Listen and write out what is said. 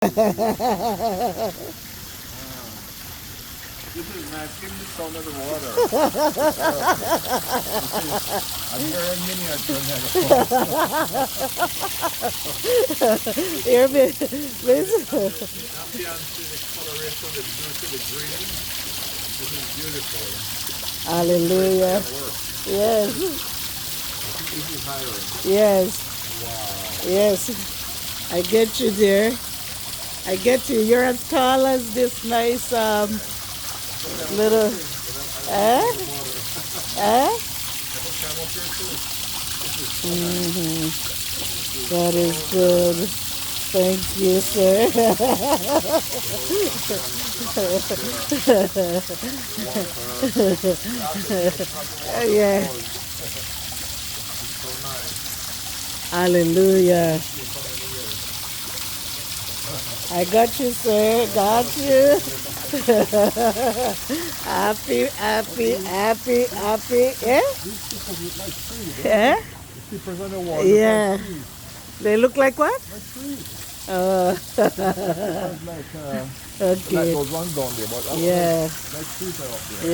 This is matching the sound of the water. I'm very miniature now. You're busy. The ambiance, the coloration, the blue to the green. This is beautiful. Hallelujah. Yes. This is hiring. Yes. Wow. Yes. I get you there. I get you. You're as tall as this nice little. Eh? Eh? Mm-hmm. That is good. Thank you, sir. Yeah. Hallelujah. I got you, sir. Got you. Happy, happy, happy, happy. Yeah? Yeah? Yeah. They look like what? Like trees. Oh. Like Okay. those ones down there, but Yeah. like trees are up there. Yeah.